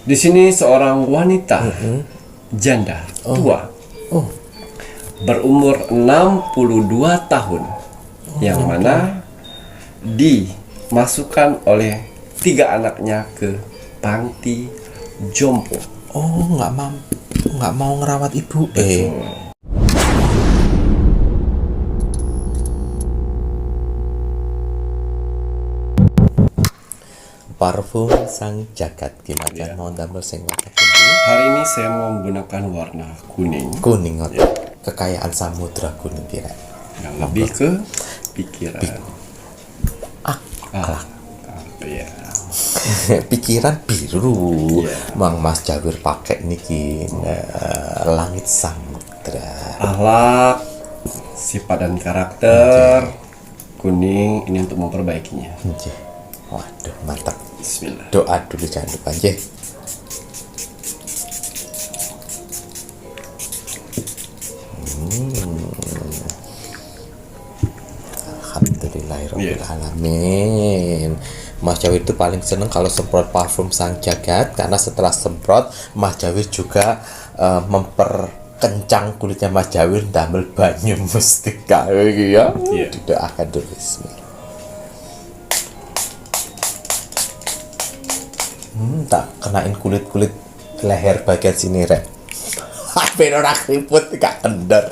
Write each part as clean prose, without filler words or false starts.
Di sini seorang wanita janda tua berumur 62 tahun yang mana dimasukkan oleh 3 anaknya ke panti jompo. Oh, nggak mau ngerawat ibu. Parfum sang jagat gimana mau damel sing warna kuning. Hari ini saya mau menggunakan warna kuning. Kuning kekayaan samudra kuning kira. Yang lebih ke pikiran. Ya. Pikiran biru. Mang Mas Jawir pakai niki langit samudra. Akhlak, sifat dan karakter. Kuning ini untuk memperbaikinya. Waduh, mantap. Bismillah. Doa dulu jangan lupa nggih. Alhamdulillahirabbil alamin. Mas Jawir itu paling seneng kalau semprot parfum sang jagat karena setelah semprot Mas Jawir juga memperkencang kulitnya Mas Jawir damel banyu mustika ya. Didoakan dulu bismillah. Tak kenain kulit leher bagian sini rek. Ben ora keriput gak kendor.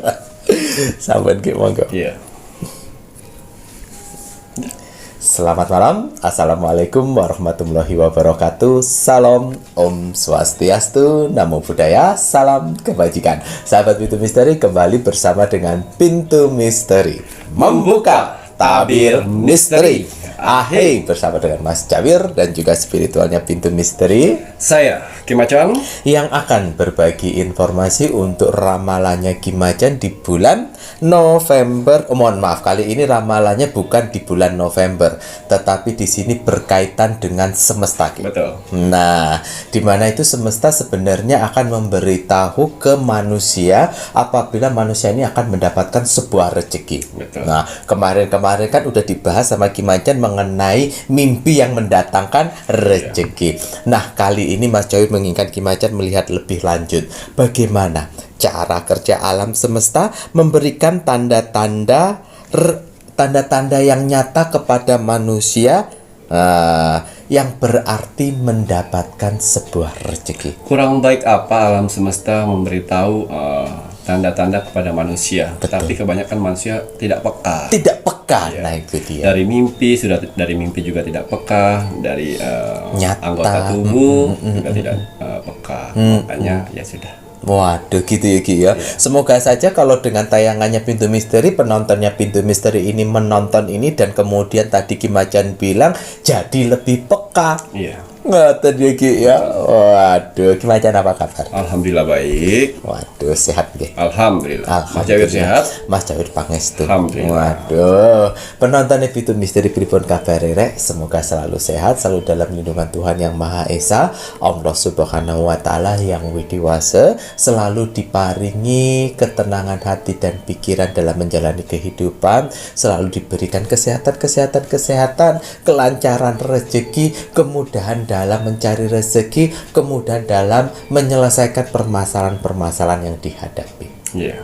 Sampeyan ki monggo. Iya. Selamat malam. Assalamualaikum warahmatullahi wabarakatuh. Salam Om Swastiastu, Namo Buddhaya, salam kebajikan. Sahabat Pintu Misteri kembali bersama dengan Pintu Misteri membuka tabir misteri. Bersama dengan Mas Jawir dan juga spiritualnya Pintu Misteri. Saya Kim Macan yang akan berbagi informasi untuk ramalannya Kim Macan di bulan November. Mohon maaf, kali ini ramalannya bukan di bulan November, tetapi di sini berkaitan dengan semesta. Betul. Nah, di mana itu semesta sebenarnya akan memberitahu ke manusia apabila manusia ini akan mendapatkan sebuah rezeki. Betul. Nah, kemarin kan udah dibahas sama Kim Macan mengenai mimpi yang mendatangkan rezeki. Nah, kali ini Mas Jawir menginginkan Kim Macan melihat lebih lanjut bagaimana cara kerja alam semesta memberikan tanda-tanda yang nyata kepada manusia yang berarti mendapatkan sebuah rezeki. Kurang baik apa alam semesta memberitahu tanda-tanda kepada manusia. Betul. Tapi kebanyakan manusia tidak peka. Nah itu dia. Dari mimpi juga tidak peka, dari Nyata. anggota tubuh juga tidak peka. Makanya ya sudah. Waduh, gitu ya Ki ya. Semoga saja kalau dengan tayangannya Pintu Misteri, penontonnya Pintu Misteri ini menonton ini dan kemudian tadi Kim Macan bilang jadi lebih peka. Iya. Ngoten ya Ki ya. Waduh, Kim Macan apa kabar? Alhamdulillah baik. Waduh, sehat nggih. Alhamdulillah. Mas Jawir sehat? Mas Jawir pangestu. Alhamdulillah. Waduh, penonton Pintu Misteri pripun kabare rek? Semoga selalu sehat, selalu dalam lindungan Tuhan yang Maha Esa, Allah Subhanahu wa taala yang widiwasa, selalu diparingi ketenangan hati dan pikiran dalam menjalani kehidupan, selalu diberikan kesehatan, kelancaran rezeki, kemudahan dalam mencari rezeki, kemudahan dalam menyelesaikan permasalahan-permasalahan yang dihadapi.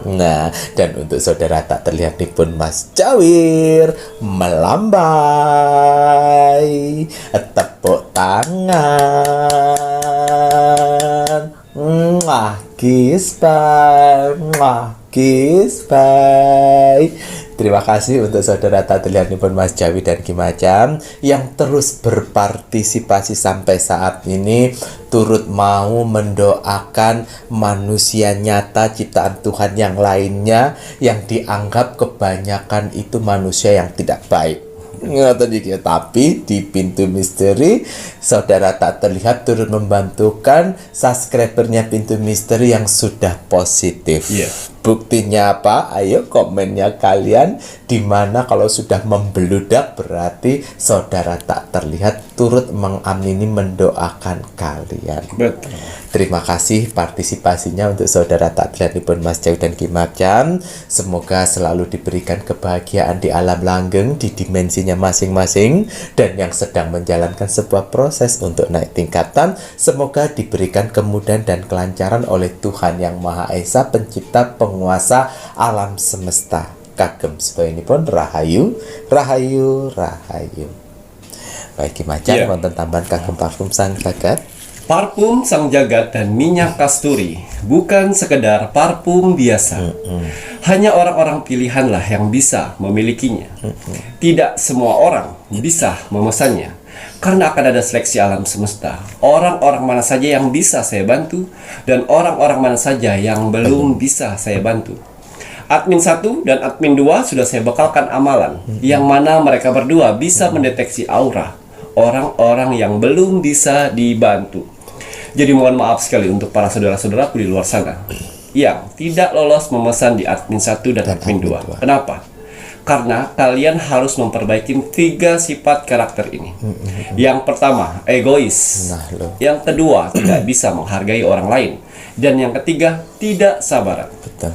Nah, dan untuk saudara tak terlihat nih pun Mas Jawir melambai tepuk tangan. Kiss bye. Terima kasih untuk saudara tak terlihat nih pun Mas Jawi dan Kim Macan yang terus berpartisipasi sampai saat ini, turut mau mendoakan manusia nyata ciptaan Tuhan yang lainnya yang dianggap kebanyakan itu manusia yang tidak baik. Tapi di Pintu Misteri saudara tak terlihat turut membantukan subscribernya Pintu Misteri yang sudah positif. Buktinya apa? Ayo komennya kalian. Dimana kalau sudah membeludak berarti saudara tak terlihat turut mengamini mendoakan kalian. Betul. Terima kasih partisipasinya untuk saudara tak terlihat pun Mas Jawi dan Ki Macam. Semoga selalu diberikan kebahagiaan di alam langgeng di dimensinya masing-masing, dan yang sedang menjalankan sebuah proses untuk naik tingkatan semoga diberikan kemudahan dan kelancaran oleh Tuhan Yang Maha Esa, pencipta penguasa alam semesta. Kagem supaya ini pun rahayu, rahayu, rahayu. Baik Ki Macam, Iya. wonten tambahan kagem parfum sang jagat. Parfum Sang Jagat dan minyak kasturi bukan sekedar parfum biasa. Hanya orang-orang pilihanlah yang bisa memilikinya. Tidak semua orang bisa memesannya. Karena akan ada seleksi alam semesta. Orang-orang mana saja yang bisa saya bantu, dan orang-orang mana saja yang belum bisa saya bantu. Admin 1 dan admin 2 sudah saya bekalkan amalan, yang mana mereka berdua bisa mendeteksi aura orang-orang yang belum bisa dibantu. Jadi mohon maaf sekali untuk para saudara-saudaraku di luar sana yang tidak lolos memesan di admin 1 dan admin 2. Kenapa? Karena kalian harus memperbaiki 3 sifat karakter ini. Yang pertama, egois. Nah, loh. Yang kedua, tidak bisa menghargai orang lain. Dan yang ketiga, tidak sabaran. Betul.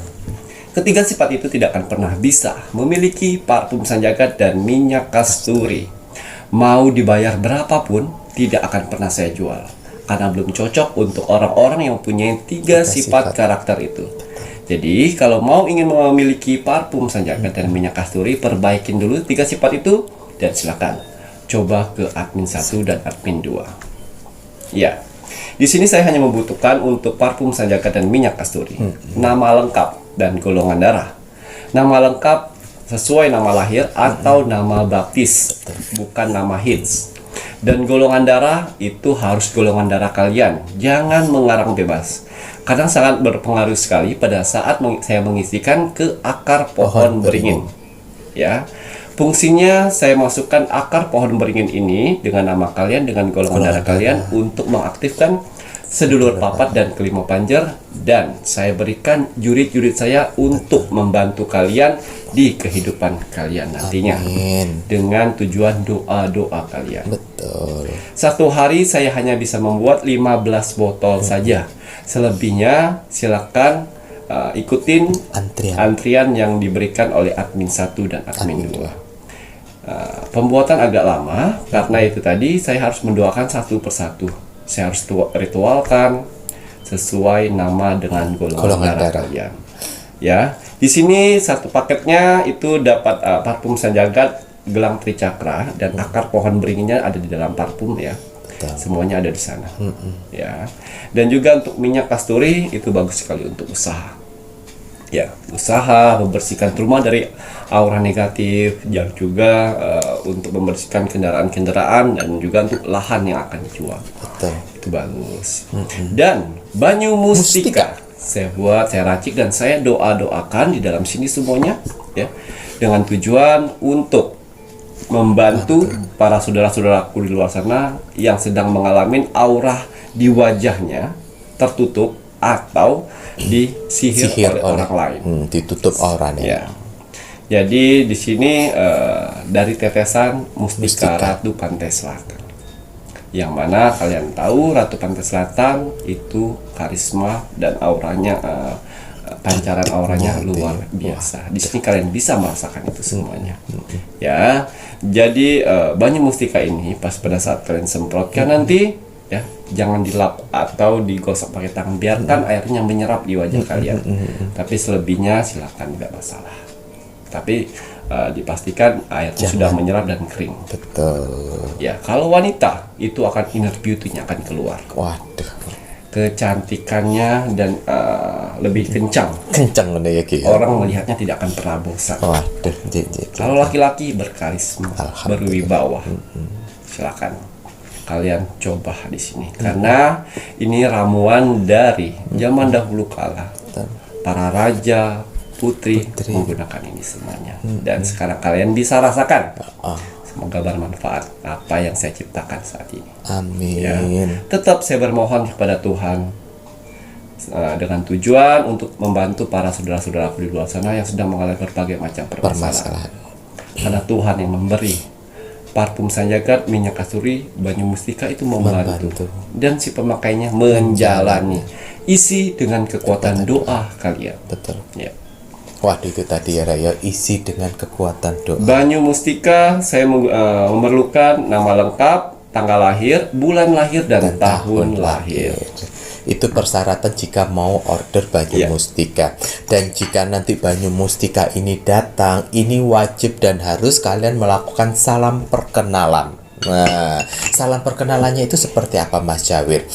Ketiga sifat itu tidak akan pernah bisa memiliki parfum Sang Jagat dan minyak kasturi. Mau dibayar berapapun, tidak akan pernah saya jual. Karena belum cocok untuk orang-orang yang punya 3 sifat karakter itu. Jadi, kalau mau ingin memiliki parfum Sang Jagat dan minyak kasturi, perbaikin dulu 3 sifat itu, dan silakan coba ke admin 1 dan admin 2. Ya. Di sini saya hanya membutuhkan untuk parfum Sang Jagat dan minyak kasturi, nama lengkap dan golongan darah. Nama lengkap sesuai nama lahir atau nama baptis, bukan nama hits. Dan golongan darah itu harus golongan darah kalian. Jangan mengarang bebas. Kadang sangat berpengaruh sekali pada saat saya mengisikan ke akar pohon beringin. Ya. Fungsinya saya masukkan akar pohon beringin ini dengan nama kalian, dengan golongan darah kalian untuk mengaktifkan sedulur papat dan kelima panjer, dan saya berikan jurit-jurit saya untuk membantu kalian di kehidupan kalian nantinya. Amin. Dengan tujuan doa-doa kalian. Betul. Satu hari saya hanya bisa membuat 15 botol saja. Selebihnya silakan ikutin antrian yang diberikan oleh admin 1 dan admin 2. Pembuatan agak lama karena itu tadi saya harus mendoakan satu persatu. Saya harus ritualkan sesuai nama dengan golongan darah kalian. Ya, di sini satu paketnya itu dapat parfum Sang Jagat, gelang tricakra, dan akar pohon beringinnya ada di dalam parfum ya. Betul. Semuanya ada di sana. Ya. Dan juga untuk minyak kasturi itu bagus sekali untuk usaha. Ya, usaha membersihkan rumah dari aura negatif, dan juga untuk membersihkan kendaraan-kendaraan, dan juga untuk lahan yang akan dijual. Betul. Itu bagus. Dan banyu mustika saya buat, saya racik, dan saya doa-doakan di dalam sini semuanya ya, dengan tujuan untuk membantu para saudara-saudaraku di luar sana yang sedang mengalami aura di wajahnya tertutup atau disihir oleh orang lain. Ditutup auranya. Ya. Jadi di sini dari tetesan Mustika Ratu Pantai Selatan. Yang mana kalian tahu Ratu Pantai Selatan itu karisma dan auranya, pancaran auranya luar biasa. Di sini kalian bisa merasakan itu semuanya. Ya. Jadi banyu mustika ini pas pada saat kalian semprotkan nanti ya, jangan dilap atau digosok pakai tangan, biarkan airnya menyerap di wajah kalian. Tapi selebihnya silakan, tidak masalah. Tapi dipastikan airnya sudah menyerap dan kering. Betul. Ya, kalau wanita itu akan inner beauty-nya akan keluar. Waduh. Kecantikannya dan lebih kencang. Kencang udah ya Ki. Orang melihatnya tidak akan pernah bosan. Waduh. Kalau laki-laki berkarisma, berwibawa. Silakan kalian coba di sini, karena ini ramuan dari zaman dahulu kala. Para raja, putri menggunakan ini semuanya, dan sekarang kalian bisa rasakan. Semoga bermanfaat apa yang saya ciptakan saat ini. Amin. Ya. Tetap saya bermohon kepada Tuhan, dengan tujuan untuk membantu para saudara-saudaraku di luar sana yang sedang mengalami berbagai macam permasalahan. Karena Tuhan yang memberi. Parfum Sang Jagat, minyak kasturi, banyu mustika itu membantu. Dan si pemakainya menjalani. Isi dengan kekuatan doa kalian. Betul. Ya. Waduh, itu tadi ya Raya, isi dengan kekuatan doa. Banyu mustika saya memerlukan nama lengkap, tanggal lahir, bulan lahir, dan tahun lahir. Itu persyaratan jika mau order banyu mustika. Dan jika nanti banyu mustika ini datang, ini wajib dan harus kalian melakukan salam perkenalan. Nah, salam perkenalannya itu seperti apa Mas Jawir?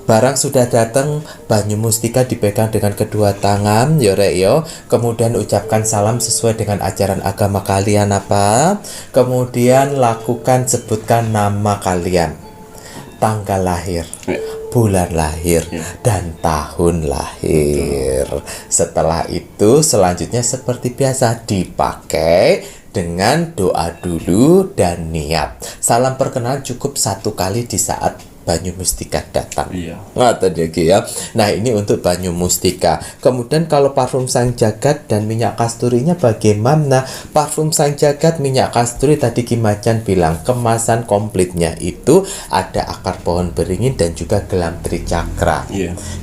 Barang sudah datang, banyu mustika dipegang dengan kedua tangan, yo rek yo. Kemudian ucapkan salam sesuai dengan ajaran agama kalian apa. Kemudian lakukan, sebutkan nama kalian, tanggal lahir, bulan lahir, dan tahun lahir. Setelah itu selanjutnya seperti biasa dipakai dengan doa dulu dan niat. Salam perkenalan cukup 1 kali di saat banyu mustika datang. Nah, tadi ya. Nah, ini untuk banyu mustika. Kemudian kalau parfum Sang Jagat dan minyak kasturinya bagaimana? Parfum Sang Jagat, minyak kasturi tadi Kimacan bilang kemasan komplitnya itu ada akar pohon beringin dan juga gelang tricakra.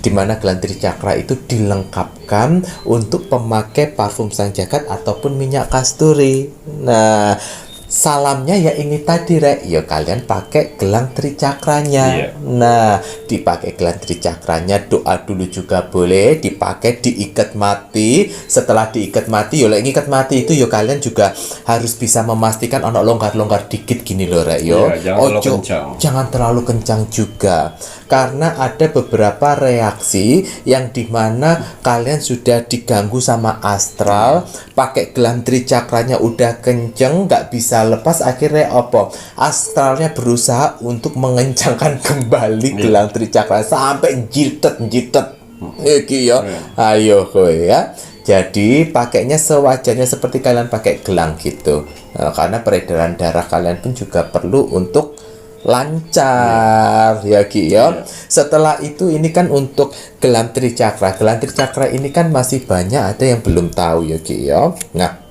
Di mana gelang tricakra itu dilengkapkan untuk pemakai parfum Sang Jagat ataupun minyak kasturi. Nah, salamnya ya ini tadi rek, ya kalian pakai gelang tricakranya. Nah, dipakai gelang tricakranya, doa dulu juga boleh, dipakai diikat mati. Setelah diikat mati, yo lek ngikat mati itu yo kalian juga harus bisa memastikan ono longgar-longgar dikit gini loh rek yo. Jangan terlalu kencang juga. Karena ada beberapa reaksi yang dimana kalian sudah diganggu sama astral, pakai gelang tricakranya udah kenceng, nggak bisa lepas, akhirnya apa? Astralnya berusaha untuk mengencangkan kembali gelang tricakra sampai jitet. Iki ya. Ayo kowe ya. Jadi pakainya sewajarnya seperti kalian pakai gelang gitu. Nah, karena peredaran darah kalian pun juga perlu untuk lancar ya Ki ya. Setelah itu ini kan untuk gelang tricakra. Gelang tricakra ini kan masih banyak ada yang belum tahu ya Ki ya. Nah,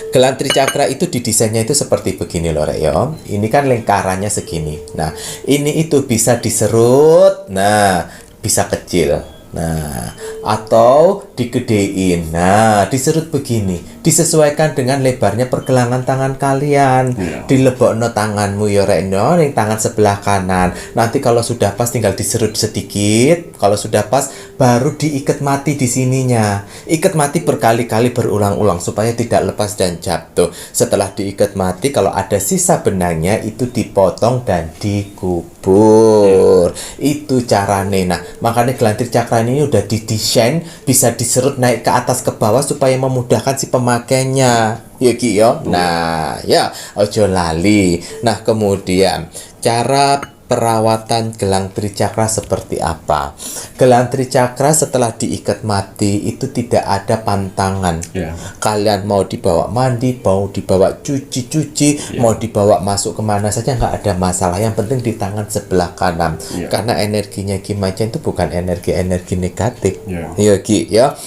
gelang tricakra itu didesainnya itu seperti begini loh rek ya. Ini kan lingkarannya segini. Nah, ini itu bisa diserut. Nah, bisa kecil. Nah, atau digedein. Nah, diserut begini. Disesuaikan dengan lebarnya pergelangan tangan kalian. Dilebokno tanganmu ya rek no, ning tangan sebelah kanan. Nanti kalau sudah pas tinggal diserut sedikit. Kalau sudah pas baru diikat mati di sininya. Ikat mati berkali-kali berulang-ulang supaya tidak lepas dan jatuh. Setelah diikat mati, kalau ada sisa benangnya itu dipotong dan dikubur. Itu caranya. Nah, makanya gelang tricakra ini udah didesain bisa diserut naik ke atas ke bawah supaya memudahkan si pemakainya. Ya Ki yo. Nah, ya ojo lali. Nah, kemudian cara perawatan gelang tricakra seperti apa? Gelang tricakra setelah diikat mati itu tidak ada pantangan. Kalian mau dibawa mandi, mau dibawa cuci-cuci, mau dibawa masuk kemana saja nggak ada masalah. Yang penting di tangan sebelah kanan. Karena energinya Kimacan itu bukan energi negatif. Ya Ki ya.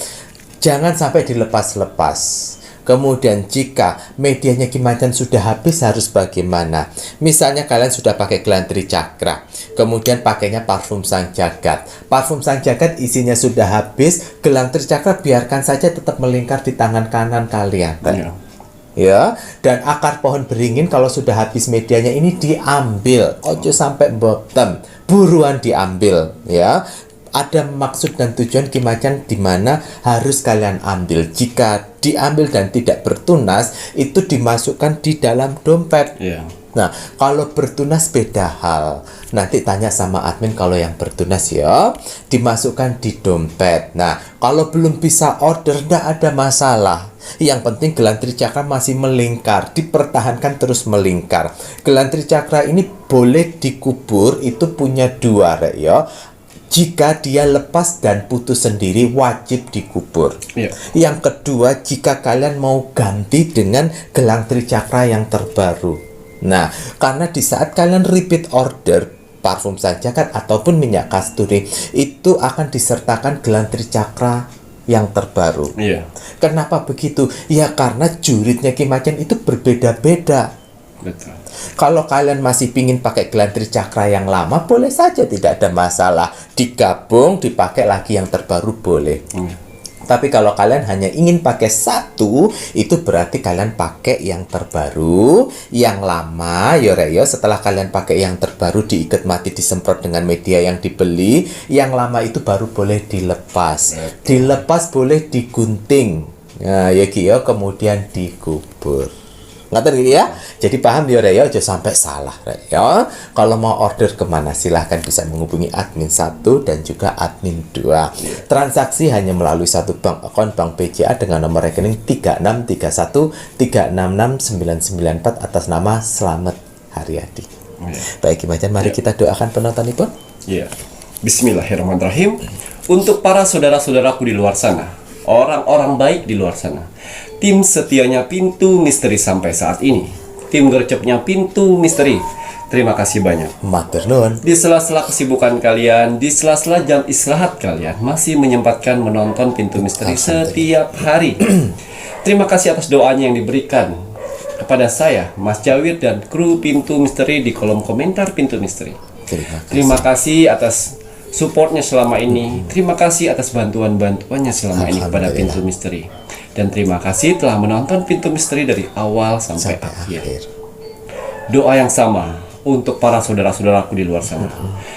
Jangan sampai dilepas-lepas. Kemudian jika medianya Kimacan sudah habis harus bagaimana? Misalnya kalian sudah pakai gelang tricakra, kemudian pakainya parfum Sang Jagat. Parfum Sang Jagat isinya sudah habis, gelang tricakra biarkan saja tetap melingkar di tangan kanan kalian. Ya, dan akar pohon beringin kalau sudah habis medianya ini diambil. Ojo sampai bottom, buruan diambil ya. Ada maksud dan tujuan Kimacan di mana harus kalian ambil. Jika diambil dan tidak bertunas, itu dimasukkan di dalam dompet. Nah, kalau bertunas beda hal. Nanti tanya sama admin kalau yang bertunas ya, dimasukkan di dompet. Nah, kalau belum bisa order, tidak ada masalah. Yang penting gelang tricakra masih melingkar, dipertahankan terus melingkar. Gelang tricakra ini boleh dikubur, itu punya dua rek ya. Jika dia lepas dan putus sendiri wajib dikubur. Yang kedua, jika kalian mau ganti dengan gelang tricakra yang terbaru. Nah, karena di saat kalian repeat order, parfum sanjakan ataupun minyak kasturi itu akan disertakan gelang tricakra yang terbaru. Iya. Kenapa begitu? Ya karena juritnya Ki Macan itu berbeda-beda. Betul. Kalau kalian masih pingin pakai gelang tricakra yang lama, boleh saja, tidak ada masalah. Digabung, dipakai lagi yang terbaru boleh. Tapi kalau kalian hanya ingin pakai satu, itu berarti kalian pakai yang terbaru. Yang lama, yo setelah kalian pakai yang terbaru, diikat mati, disemprot dengan media yang dibeli. Yang lama itu baru boleh dilepas. Dilepas boleh digunting. Nah, ya Ki, kemudian dikubur. Ngerti gitu ya? Jadi paham ya Rek ya, aja sampai salah Rek ya. Kalau mau order kemana silahkan bisa menghubungi admin 1 dan juga admin 2. Transaksi hanya melalui satu bank akun Bank BCA dengan nomor rekening 3631366994 atas nama Slamet Haryadi. Baik Ki Macan, mari kita doakan penonton pun. Iya. Bismillahirrahmanirrahim. Untuk para saudara-saudaraku di luar sana, orang-orang baik di luar sana, tim setianya Pintu Misteri sampai saat ini, tim gercepnya Pintu Misteri, terima kasih banyak. Matur nuwun. Di sela-sela kesibukan kalian, di sela-sela jam istirahat kalian, masih menyempatkan menonton Pintu Misteri setiap hari. Terima kasih atas doanya yang diberikan kepada saya, Mas Jawir, dan kru Pintu Misteri di kolom komentar Pintu Misteri. Terima kasih atas supportnya selama ini. Terima kasih atas bantuan-bantuannya selama ini kepada Pintu Misteri. Dan terima kasih telah menonton Pintu Misteri dari awal sampai akhir. Doa yang sama untuk para saudara-saudaraku di luar sana.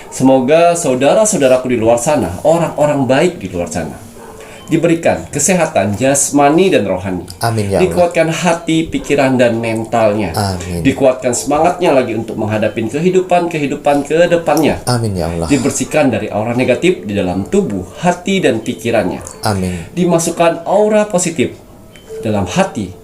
Semoga saudara-saudaraku di luar sana, orang-orang baik di luar sana, diberikan kesehatan jasmani dan rohani. Amin ya Allah. Dikuatkan hati, pikiran, dan mentalnya. Amin. Dikuatkan semangatnya lagi untuk menghadapi kehidupan ke depannya. Amin ya Allah. Dibersihkan dari aura negatif di dalam tubuh, hati, dan pikirannya. Amin. Dimasukkan aura positif dalam hati,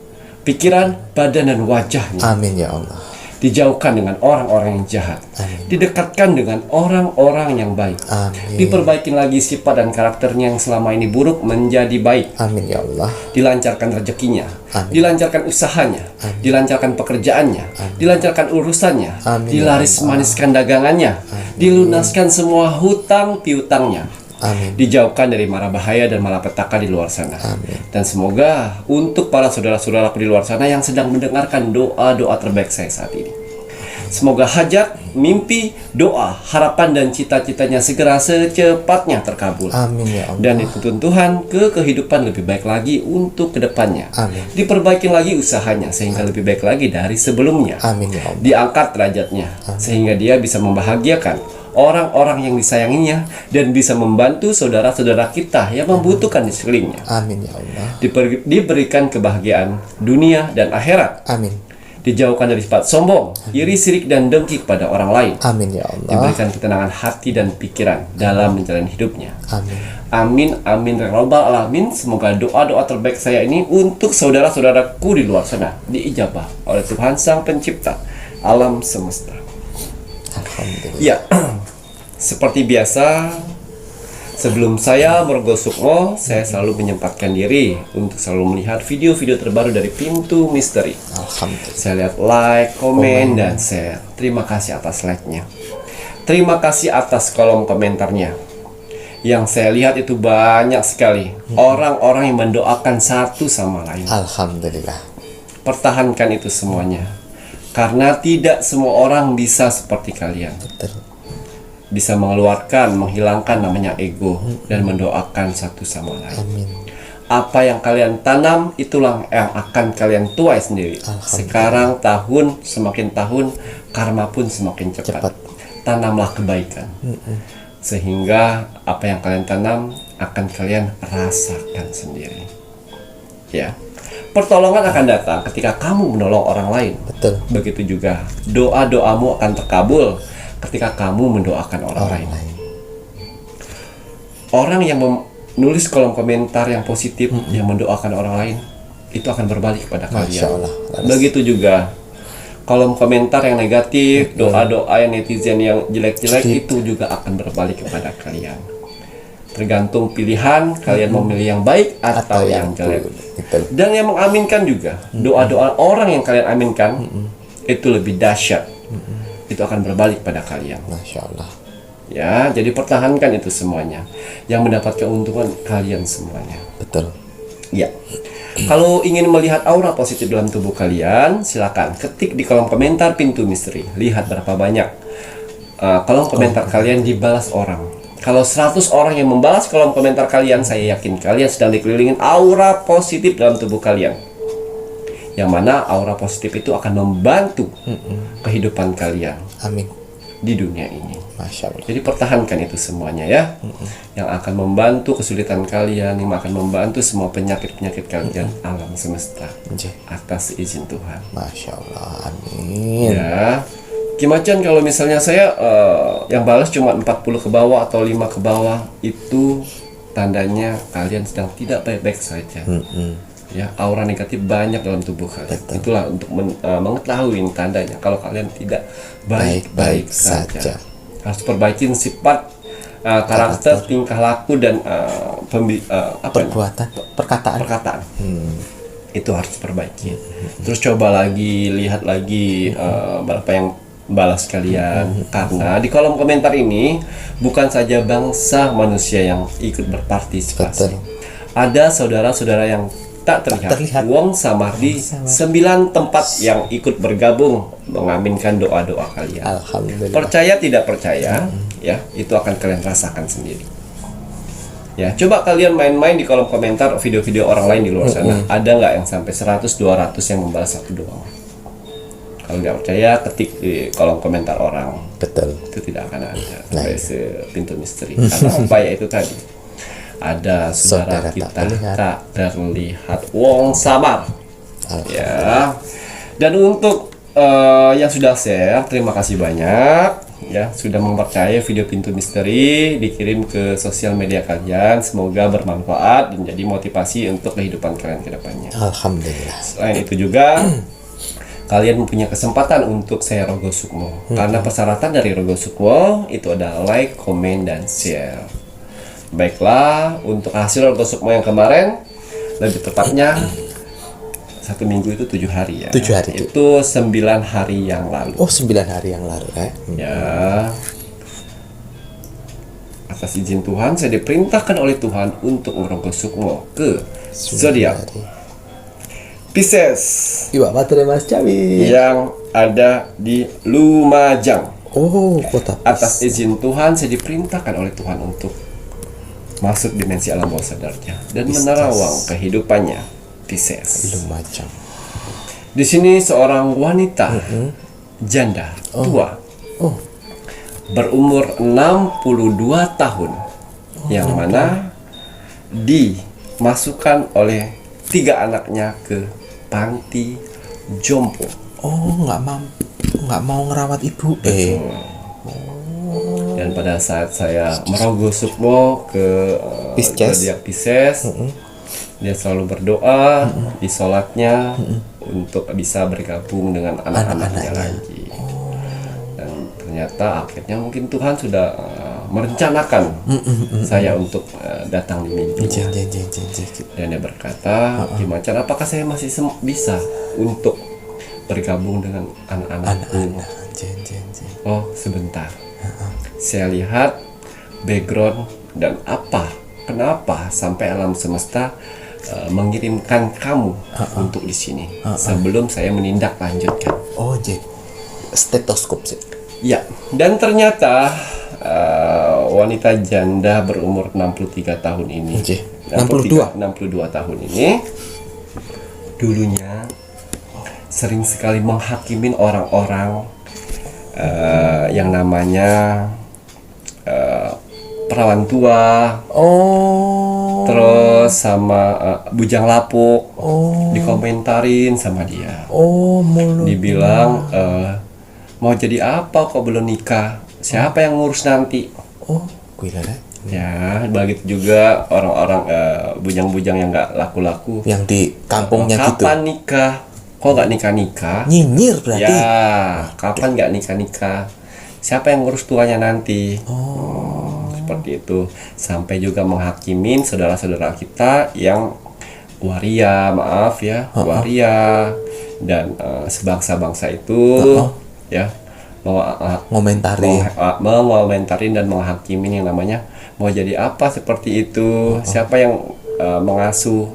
pikiran, badan, dan wajahnya. Amin ya Allah. Dijauhkan dengan orang-orang yang jahat. Amin. Didekatkan dengan orang-orang yang baik. Amin. Diperbaikin lagi sifat dan karakternya yang selama ini buruk menjadi baik. Amin ya Allah. Dilancarkan rezekinya. Amin. Dilancarkan usahanya. Amin. Dilancarkan pekerjaannya. Dilancarkan urusannya. Amin. Dilaris maniskan dagangannya. Dilunaskan semua hutang piutangnya. Amin. Dijauhkan dari mara bahaya dan malapetaka di luar sana. Amin. Dan semoga untuk para saudara-saudaraku di luar sana yang sedang mendengarkan doa-doa terbaik saya saat ini, semoga hajat, mimpi, doa, harapan, dan cita-citanya segera secepatnya terkabul. Amin ya Allah. Dan dituntun Tuhan ke kehidupan lebih baik lagi untuk kedepannya. Amin. Diperbaiki lagi usahanya sehingga lebih baik lagi dari sebelumnya. Amin ya Allah. Diangkat derajatnya sehingga dia bisa membahagiakan orang-orang yang disayanginya dan bisa membantu saudara-saudara kita yang membutuhkan di sekelilingnya. Amin ya Allah. Diberikan kebahagiaan dunia dan akhirat. Amin. Dijauhkan dari sifat sombong, iri, sirik, dan dengki kepada orang lain. Amin ya Allah. Diberikan ketenangan hati dan pikiran dalam menjalani hidupnya. Amin. Amin, amin, ya rabbal alamin. Semoga doa-doa terbaik saya ini untuk saudara-saudaraku di luar sana diijabah oleh Tuhan Sang Pencipta alam semesta. Alhamdulillah. Ya, seperti biasa, sebelum saya merogoh sukmo, saya selalu menyempatkan diri untuk selalu melihat video-video terbaru dari Pintu Misteri. Alhamdulillah. Saya lihat like, komen, dan share. Terima kasih atas like-nya. Terima kasih atas kolom komentarnya. Yang saya lihat itu banyak sekali orang-orang yang mendoakan satu sama lain. Alhamdulillah. Pertahankan itu semuanya, karena tidak semua orang bisa seperti kalian. Betul. Bisa mengeluarkan, menghilangkan namanya ego dan mendoakan satu sama lain. Amin. Apa yang kalian tanam itulah yang akan kalian tuai sendiri. Sekarang semakin tahun karma pun semakin cepat. Tanamlah kebaikan. Sehingga apa yang kalian tanam akan kalian rasakan sendiri. Ya. Pertolongan akan datang ketika kamu menolong orang lain. Betul. Begitu juga doa-doamu akan terkabul ketika kamu mendoakan orang lain. Orang yang menulis kolom komentar yang positif, yang mendoakan orang lain, itu akan berbalik kepada Masya kalian. Allah. Begitu juga kolom komentar yang negatif, doa-doa yang netizen yang jelek-jelek, itu juga akan berbalik kepada kalian. Tergantung pilihan kalian mau memilih yang baik atau yang jelek. Betul. Dan yang mengaminkan juga, doa-doa orang yang kalian aminkan itu lebih dahsyat itu akan berbalik pada kalian. Masya Allah. Ya, jadi pertahankan itu semuanya. Yang mendapat keuntungan kalian semuanya. Betul. Ya. Kalau ingin melihat aura positif dalam tubuh kalian, silakan ketik di kolom komentar Pintu Misteri. Lihat berapa banyak kolom komentar kalian dibalas orang. Kalau 100 orang yang membalas kolom komentar kalian, saya yakin kalian sedang dikelilingin aura positif dalam tubuh kalian. Yang mana aura positif itu akan membantu kehidupan kalian Amin. di dunia ini. Masya Allah. Jadi pertahankan itu semuanya ya. Yang akan membantu kesulitan kalian, yang akan membantu semua penyakit-penyakit kalian alam semesta Nggih. atas izin Tuhan. Masya Allah. Amin. Ya. Gimana kalau misalnya saya yang balas cuma 40 ke bawah atau 5 ke bawah, itu tandanya kalian sedang tidak baik-baik saja. Ya, aura negatif banyak dalam tubuh kalian. Itulah untuk mengetahui tandanya kalau kalian tidak baik-baik saja. Harus perbaikin sifat, karakter, tingkah laku dan Perbuatan, perkataan. Itu harus perbaiki. Terus coba lagi, lihat lagi berapa yang balas kalian, karena di kolom komentar ini bukan saja bangsa manusia yang ikut berpartisipasi. Ada saudara-saudara yang tak terlihat. Wong Samar di 9 tempat yang ikut bergabung mengaminkan doa-doa kalian. Alhamdulillah. Percaya tidak percaya, ya itu akan kalian rasakan sendiri. Ya, coba kalian main-main di kolom komentar video-video orang lain di luar sana. Ada nggak yang sampai 100, 200 yang membalas satu doang? Kalau nggak percaya, ketik di kolom komentar orang. Betul. Itu tidak akan ada. Pintu misteri. Karena upaya itu tadi. Ada saudara kita tak terlihat. Wong Samar. Ya. Dan untuk yang sudah share, terima kasih banyak. Ya, sudah mempercayai video Pintu Misteri dikirim ke sosial media kalian. Semoga bermanfaat dan jadi motivasi untuk kehidupan kalian ke depannya. Alhamdulillah. Selain itu juga kalian mempunyai kesempatan untuk saya Rogo Sukmo. Karena persyaratan dari Rogo Sukmo itu adalah like, komen, dan share. Baiklah, untuk hasil Rogo Sukmo yang kemarin, lebih tepatnya 1 minggu itu 7 hari ya. 7 hari. Itu 9 hari yang lalu. Oh, 9 hari yang lalu Ya. Atas izin Tuhan, saya diperintahkan oleh Tuhan untuk Rogo Sukmo ke zodiak Pisces Iwa materi Mas Cawi. yang ada di Lumajang. Oh, kota Atas izin Tuhan, saya diperintahkan oleh Tuhan untuk masuk dimensi alam bawah sadarnya dan menerawang kehidupannya Pisces. Lumajang. Di sini seorang wanita janda tua berumur 62 tahun yang mana dimasukkan oleh 3 anaknya ke panti jompo. Oh, nggak mau ngerawat ibu. Dan pada saat saya merogoh sukmo ke zodiak Pisces, dia selalu berdoa di sholatnya untuk bisa bergabung dengan anak-anaknya lagi. Dan ternyata akhirnya mungkin Tuhan sudah merencanakan saya untuk datang di mimpi. Dan dia berkata, gimana? Apakah saya masih bisa untuk bergabung dengan anak-anakku? Oh, sebentar. Saya lihat background dan kenapa sampai alam semesta mengirimkan kamu untuk di sini sebelum saya menindaklanjutkan. Oh, stetoskop sih. Ya, dan ternyata wanita janda berumur 63 tahun ini, 62 tahun ini dulunya sering sekali menghakimin orang-orang yang namanya perawan tua, terus sama bujang lapuk, dikomentarin sama dia. Dibilang mau jadi apa kok belum nikah? Siapa yang ngurus nanti? Ya, begitu juga orang-orang bujang-bujang yang nggak laku-laku. Yang di kampungnya gitu. Kapan nikah? Kok nggak nikah-nikah? Nyinyir berarti. Ya, kapan nggak nikah-nikah? Siapa yang ngurus tuanya nanti? Seperti itu. Sampai juga menghakimin saudara-saudara kita yang waria, waria dan sebangsa-bangsa itu, ya Ngomentari. mengomentari dan menghakimin yang namanya mau jadi apa seperti itu, siapa yang mengasuh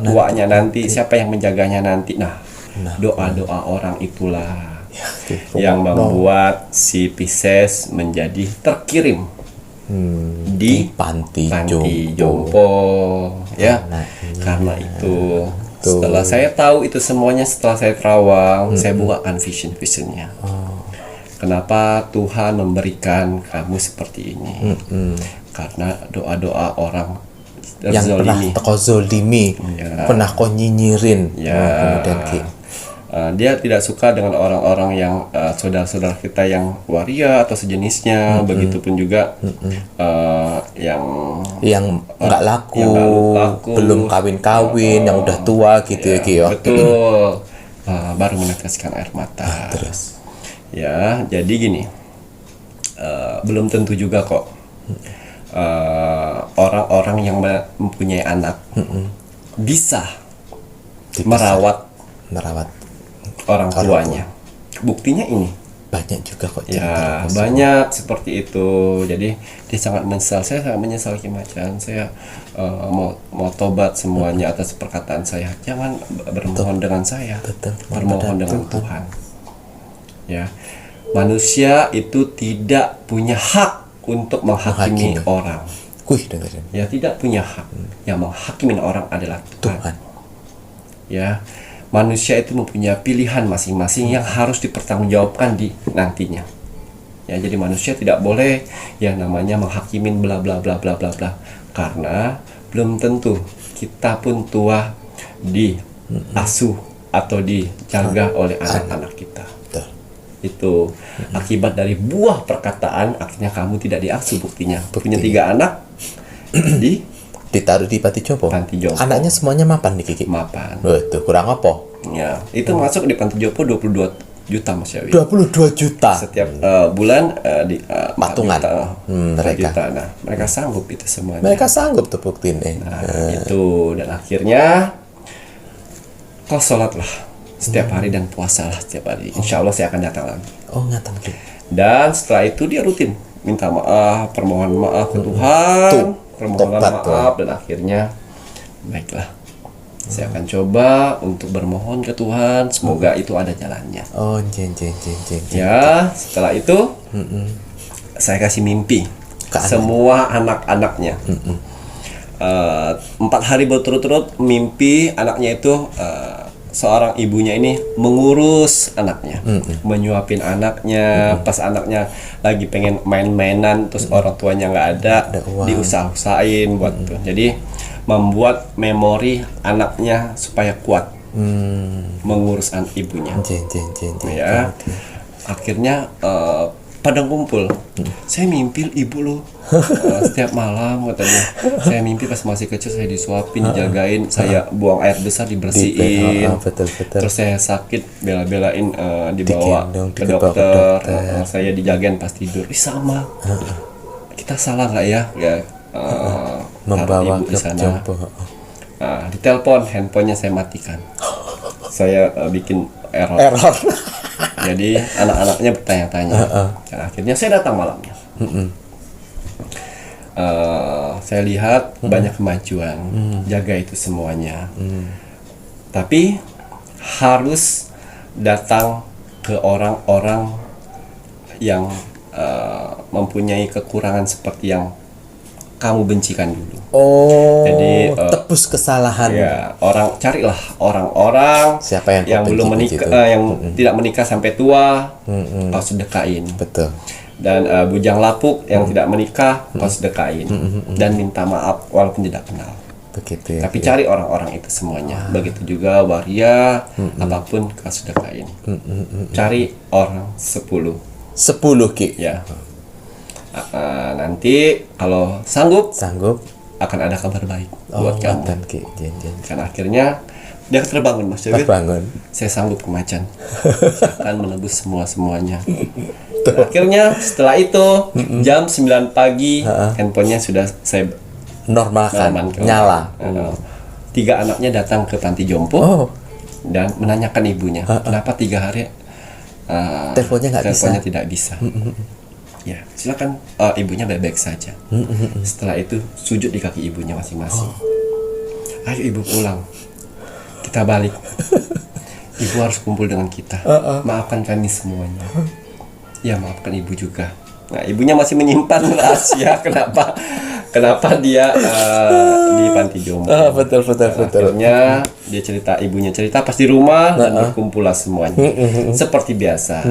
tuanya nanti, siapa yang menjaganya nanti. Nah, doa-doa orang itulah yang membuat si Pisces menjadi terkirim di panti jompo ya. Karena itu setelah saya tahu itu semuanya, setelah saya terawang, saya bukakan visionnya. Kenapa Tuhan memberikan kamu seperti ini? Karena doa-doa orang yang pernah teko zolimi, pernah kau nyinyirin, kemudian dia tidak suka dengan orang-orang yang saudara-saudara kita yang waria atau sejenisnya. Begitupun juga yang nggak laku, belum kawin-kawin, yang udah tua gitu ya. Betul. Baru meneteskan air mata. Terus ya, jadi gini, belum tentu juga kok orang-orang yang mempunyai anak bisa merawat orang tuanya. Buktinya ini banyak juga kok. Ya, banyak seperti itu. Jadi dia sangat menyesal. Saya sangat menyesal Kimacan. Saya mau tobat semuanya atas perkataan saya. Jangan bermohon dengan saya. Bermohon dengan Tuhan. Ya, manusia itu tidak punya hak untuk menghakimi orang. Ya, tidak punya hak. Yang menghakimi orang adalah Tuhan. Ya, manusia itu mempunyai pilihan masing-masing yang harus dipertanggungjawabkan di nantinya. Ya, jadi manusia tidak boleh yang namanya menghakimin bla bla bla bla bla bla, karena belum tentu kita pun tua diasuh atau dijaga oleh anak-anak kita. Itu akibat dari buah perkataan, akhirnya kamu tidak diasuh. Buktinya punya 3 anak ditaruh di panti jompo. Anaknya semuanya mapan nih Kiki. Mapan. Itu kurang apa? Ya, itu masuk di panti jompo 22 juta Mas Yawi. 22 juta setiap bulan di patungan mereka. Juta. Nah, mereka sanggup itu semuanya. Mereka sanggup tuh buktiin. Itu, dan akhirnya kau sholatlah setiap hari dan puasalah setiap hari. Insya Allah saya akan datang lagi. Datang lagi. Dan setelah itu dia rutin minta maaf, permohonan maaf ke Tuhan, permohonan maaf, dan akhirnya baiklah. Saya akan coba untuk bermohon ke Tuhan, semoga itu ada jalannya. Ya, setelah itu saya kasih mimpi semua anak-anaknya. 4 hari berturut-turut mimpi anaknya itu seorang ibunya ini mengurus anaknya, menyuapin anaknya, pas anaknya lagi pengen main-mainan terus orang tuanya nggak ada diusah-usahain buat tuh. Jadi membuat memori anaknya supaya kuat mengurus ibunya. Ya, akhirnya pada kumpul. Saya mimpi ibu lo setiap malam katanya. Saya mimpi pas masih kecil saya disuapin, dijagain, saya buang air besar dibersihin. Terus saya sakit bela-belain dibawa ke dokter. Saya dijagain pas tidur. Sama. Kita salah nggak ya? Membawa ibu ke sana. Ditelepon, handphonenya saya matikan. Saya bikin error. Jadi anak-anaknya bertanya-tanya. Dan akhirnya saya datang malamnya. Saya lihat banyak kemajuan, jaga itu semuanya. Tapi harus datang ke orang-orang yang mempunyai kekurangan seperti yang kamu bencikan dulu. Jadi tebus kesalahan. Ya, carilah orang-orang siapa yang belum menikah, yang tidak menikah sampai tua, kau sedekain. Betul. Dan bujang lapuk yang tidak menikah, kau sedekain. Dan minta maaf walaupun tidak kenal. Begitu ya. Tapi cari orang-orang itu semuanya. Begitu juga waria, apapun kau sedekain. Cari orang 10 Ki. Ya. Nanti kalau sanggup akan ada kabar baik buat kamu. Kan akhirnya dia terbangun Mas Jawir. Saya sanggup ke Macan. Saya akan menebus semuanya. Akhirnya setelah itu jam 9 pagi handphonenya sudah saya normalkan, nyala. 3 anaknya datang ke panti jompo dan menanyakan ibunya, kenapa 3 hari Teleponnya nggak bisa. teleponnya tidak bisa. Ya, silakan ibunya baik-baik saja. Setelah itu sujud di kaki ibunya masing-masing. Ayo ibu pulang, kita balik. Ibu harus kumpul dengan kita. Maafkan kami semuanya. Ya, maafkan ibu juga. Nah, ibunya masih menyimpan rahasia kenapa dia di panti jompo. Betul. Akhirnya dia cerita, ibunya cerita pas di rumah dan berkumpullah semuanya. Seperti biasa.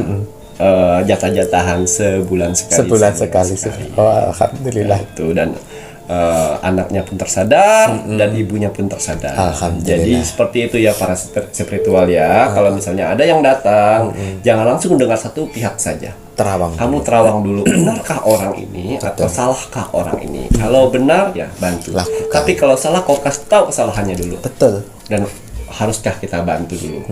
Jatah-jatahan sebulan sekali. Oh, alhamdulillah. Itu dan anaknya pun tersadar dan ibunya pun tersadar. Alhamdulillah. Jadi seperti itu ya para spiritual ya. Kalau misalnya ada yang datang, jangan langsung dengar satu pihak saja. Kamu terawang dulu, benarkah orang ini atau salahkah orang ini? Kalau benar ya bantu. Lakukan. Tapi kalau salah kau kasih tahu kesalahannya dulu. Betul. Dan haruskah kita bantu dulu?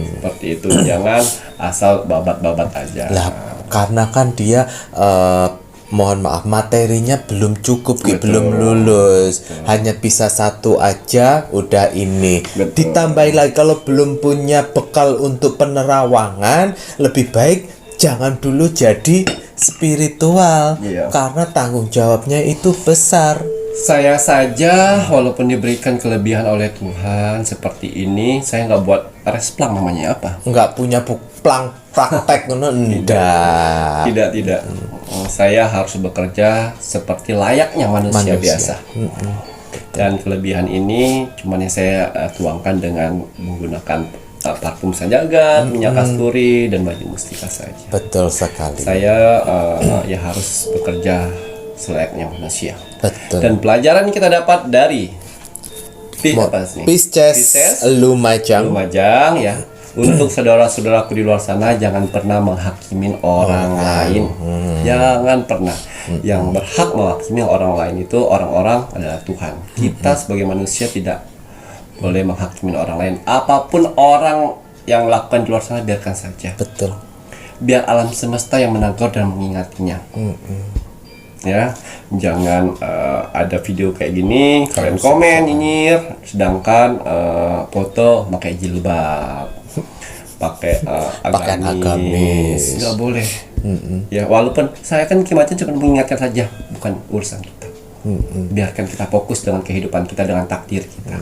Seperti itu, jangan asal babat-babat aja. Lah, karena kan dia mohon maaf materinya belum cukup, belum lulus. Hanya bisa satu aja udah ini. Ditambah lagi kalau belum punya bekal untuk penerawangan, lebih baik jangan dulu jadi spiritual. Karena tanggung jawabnya itu besar. Saya saja walaupun diberikan kelebihan oleh Tuhan seperti ini, saya nggak buat resplang, namanya apa? Nggak punya plang praktek ngono enggak. Tidak. Saya harus bekerja seperti layaknya manusia. Biasa. Dan kelebihan ini cuman yang saya tuangkan dengan menggunakan parfum sanjagat, minyak kasturi dan baju mustika saja. Betul sekali. Saya ya harus bekerja selayaknya manusia. Betul. Dan pelajaran yang kita dapat dari Pisces Lumajang ya. Untuk saudara-saudaraku di luar sana, jangan pernah menghakimin orang lain. Jangan pernah. Yang berhak menghakimi orang lain itu orang-orang adalah Tuhan. Kita sebagai manusia tidak boleh menghakimi orang lain. Apapun orang yang lakukan di luar sana, biarkan saja. Betul. Biar alam semesta yang menegur dan mengingatinya. Ya, jangan ada video kayak gini kalian komen nyinyir, sedangkan foto pakai jilbab, pakai agamis, nggak boleh. Ya, walaupun saya kan Kimacan cuma mengingatkan saja, bukan urusan kita. Biarkan kita fokus dengan kehidupan kita, dengan takdir kita.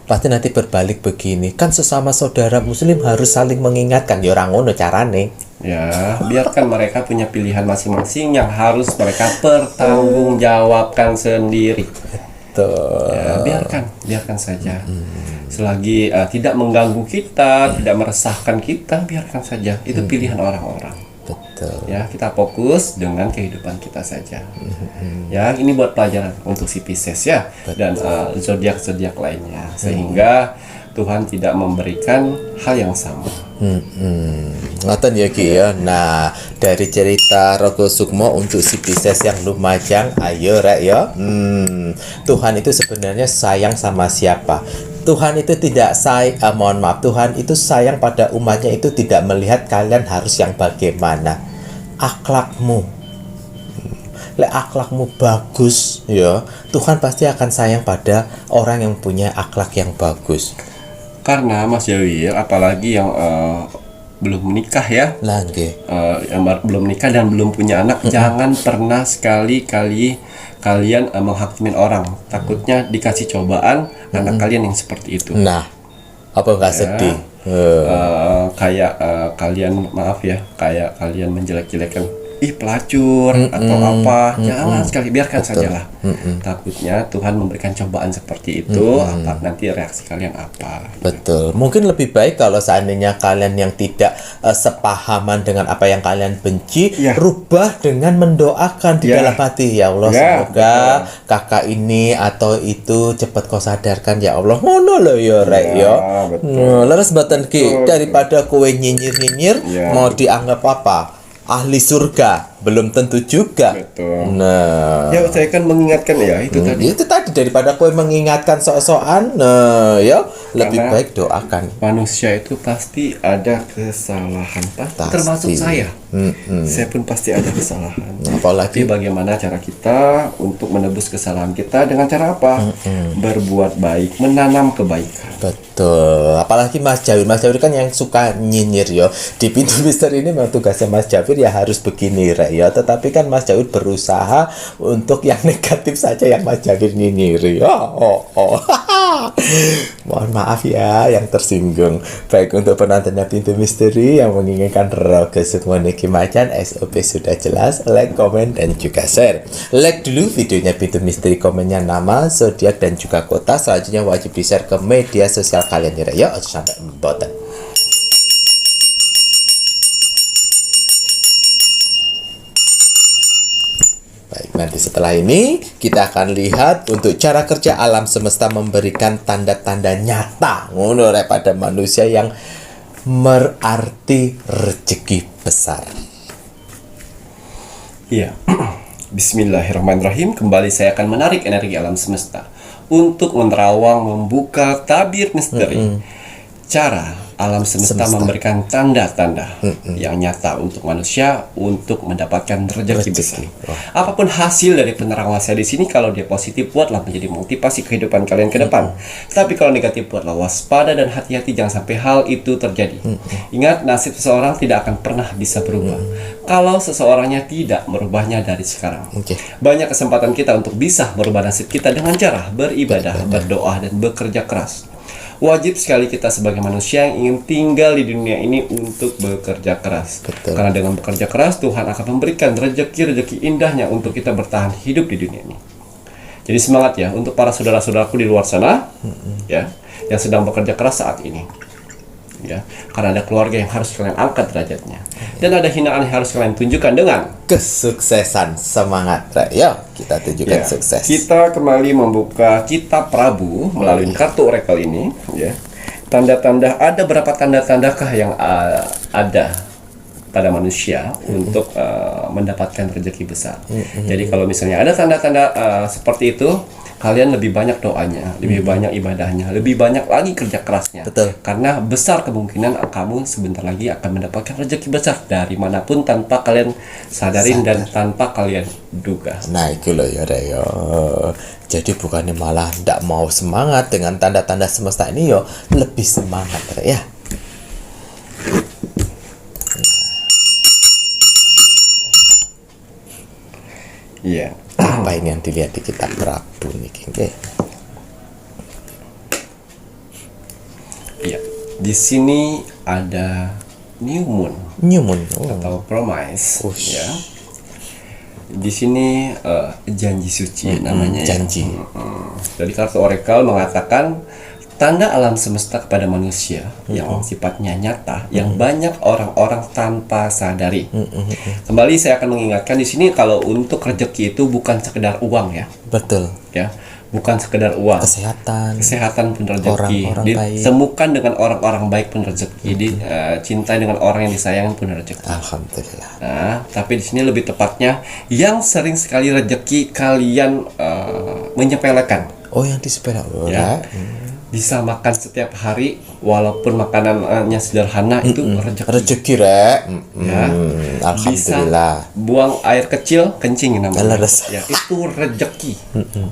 Pasti nanti berbalik begini, kan sesama saudara muslim harus saling mengingatkan. Ya orang ngono carane. Ya, biarkan mereka punya pilihan masing-masing yang harus mereka pertanggungjawabkan sendiri. Betul. Ya, biarkan saja. Selagi tidak mengganggu kita, tidak meresahkan kita, biarkan saja. Itu pilihan orang-orang. Betul. Ya, kita fokus dengan kehidupan kita saja. Ya, ini buat pelajaran untuk si Pisces ya. Dan zodiak-zodiak lainnya, sehingga Tuhan tidak memberikan hal yang sama. Ngoten ya Ki ya. Nah, dari cerita Rogo Sukmo untuk si Pisces yang Lumajang, ayo rek ya. Tuhan itu sebenarnya sayang sama siapa? Tuhan itu tidak mohon maaf, Tuhan itu sayang pada umatnya itu tidak melihat kalian harus yang bagaimana. Akhlakmu. Lek akhlakmu bagus ya, Tuhan pasti akan sayang pada orang yang punya akhlak yang bagus. Karena Mas Jawir, apalagi yang belum menikah ya, yang belum menikah dan belum punya anak, jangan pernah sekali-kali kalian menghakimin orang. Takutnya dikasih cobaan anak kalian yang seperti itu. Nah, apa nggak sedih? Kayak kalian kayak kalian menjelek-jelekan pelacur atau apa, jangan sekali, biarkan sajalah. Takutnya Tuhan memberikan cobaan seperti itu, nanti reaksi kalian apa? Betul. Mungkin lebih baik kalau seandainya kalian yang tidak sepahaman dengan apa yang kalian benci, rubah dengan mendoakan di dalam hati, ya Allah, semoga kakak ini atau itu cepat kau sadarkan ya Allah. Ngono loh ya rek ya. Leres mboten Ki, daripada kowe nyinyir mau dianggap apa? Ahli surga, belum tentu juga. Betul. Nah, ya saya kan mengingatkan ya itu tadi. Itu tadi daripada kowe mengingatkan sok-sokan, ya lebih baik doakan. Manusia itu pasti ada kesalahan, termasuk saya. Saya pun pasti ada kesalahan. Apalagi Tapi bagaimana cara kita untuk menebus kesalahan kita dengan cara apa? Berbuat baik, menanam kebaikan. betul. Apalagi Mas Jawir kan yang suka nyinyir yo. Di pintu misteri ini memang tugasnya Mas Jawir ya harus begini Rek ya. Tetapi kan Mas Jawir berusaha untuk yang negatif saja yang Mas Jawir nyinyir ya. Mohon maaf ya yang tersinggung. Baik, untuk penontonnya pintu misteri yang menginginkan roh kesemua Niki Macan, SOP sudah jelas, like, komen, dan juga share. Like dulu videonya pintu misteri, komennya nama, zodiak, dan juga kota. Selanjutnya wajib di-share ke media sosial kalian ya. Yuk sampai boten. Baik, nanti setelah ini kita akan lihat untuk cara kerja alam semesta memberikan tanda-tanda nyata ngono rek pada manusia yang berarti rezeki besar. Iya. Bismillahirrahmanirrahim. Kembali saya akan menarik energi alam semesta untuk menerawang, membuka tabir misteri. Cara alam semesta memberikan tanda-tanda yang nyata untuk manusia untuk mendapatkan rezeki besar. Apapun hasil dari penerawangan saya di sini, kalau dia positif buatlah menjadi motivasi kehidupan kalian ke depan. Tapi kalau negatif buatlah waspada dan hati-hati, jangan sampai hal itu terjadi. Ingat, nasib seseorang tidak akan pernah bisa berubah kalau seseorangnya tidak merubahnya dari sekarang. Banyak kesempatan kita untuk bisa merubah nasib kita dengan cara beribadah, berdoa, dan bekerja keras. Wajib sekali kita sebagai manusia yang ingin tinggal di dunia ini untuk bekerja keras. Karena dengan bekerja keras, Tuhan akan memberikan rezeki-rezeki indahnya untuk kita bertahan hidup di dunia ini. Jadi semangat ya untuk para saudara-saudaraku di luar sana, ya, yang sedang bekerja keras saat ini. Ya, karena ada keluarga yang harus kalian angkat derajatnya, dan ada hinaan yang harus kalian tunjukkan dengan kesuksesan. Semangat Rek. Yuk kita tunjukkan sukses. Kita kembali membuka kitab Prabu melalui kartu oracle ini, ya. Tanda-tanda, ada berapa tanda-tandakah yang ada pada manusia untuk mendapatkan rezeki besar. Jadi kalau misalnya ada tanda-tanda seperti itu, kalian lebih banyak doanya, lebih banyak ibadahnya, lebih banyak lagi kerja kerasnya. Karena besar kemungkinan kamu sebentar lagi akan mendapatkan rezeki besar dari manapun tanpa kalian sadarin dan tanpa kalian duga. Nah itu loh ya Rek ya. Jadi bukannya malah tidak mau semangat dengan tanda-tanda semesta ini yo, lebih semangat Rek ya. Iya. Apa ini yang dilihat di kitab Prabu nih, Iya. Di sini ada new moon atau promise, ya. Di sini janji suci namanya. Janji. Jadi kartu oracle mengatakan tanda alam semesta kepada manusia yang sifatnya nyata, yang banyak orang-orang tanpa sadari. Kembali saya akan mengingatkan di sini kalau untuk rezeki itu bukan sekedar uang ya. Betul. Ya, bukan sekedar uang. Kesehatan pun rezeki. Ditemukan dengan orang-orang baik pun rezeki. Dicintai dengan orang yang disayang pun rezeki. Alhamdulillah. Nah, tapi di sini lebih tepatnya yang sering sekali rezeki kalian menyepelekan. Oh, yang disepelekan. Ya. Bisa makan setiap hari walaupun makanannya sederhana, itu rezeki Rek. Ya. Alhamdulillah. Bisa buang air kecil kencing namanya. Ya, itu rezeki.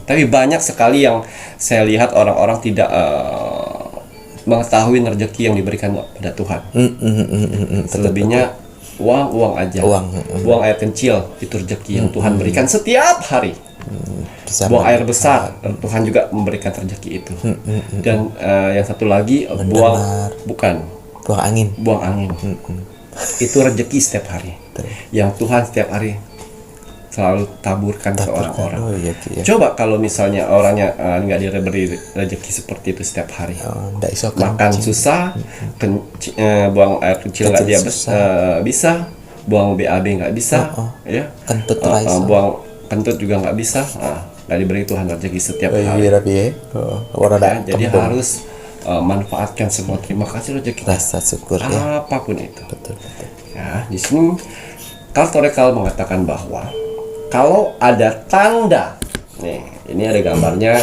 Tapi banyak sekali yang saya lihat orang-orang tidak mengetahui rezeki yang diberikan pada Tuhan. Selebihnya uang aja. Buang air kecil itu rezeki yang Tuhan berikan setiap hari. Buang air besar, Tuhan juga memberikan rezeki itu. Dan yang satu lagi buang angin. Itu rezeki setiap hari yang Tuhan setiap hari selalu taburkan ke orang-orang. Coba kalau misalnya orangnya nggak diberi rezeki seperti itu setiap hari, makan susah, buang air kecil nggak dia bisa, buang BAB nggak bisa, ya, buang kentut juga nggak bisa. Nggak diberi Tuhan rezeki setiap hari. Jadi harus manfaatkan semua. Terima kasih rezeki. Rasa syukur apapun itu. Betul. Ya, di sini kartu oracle mengatakan bahwa kalau ada tanda, nih, ini ada gambarnya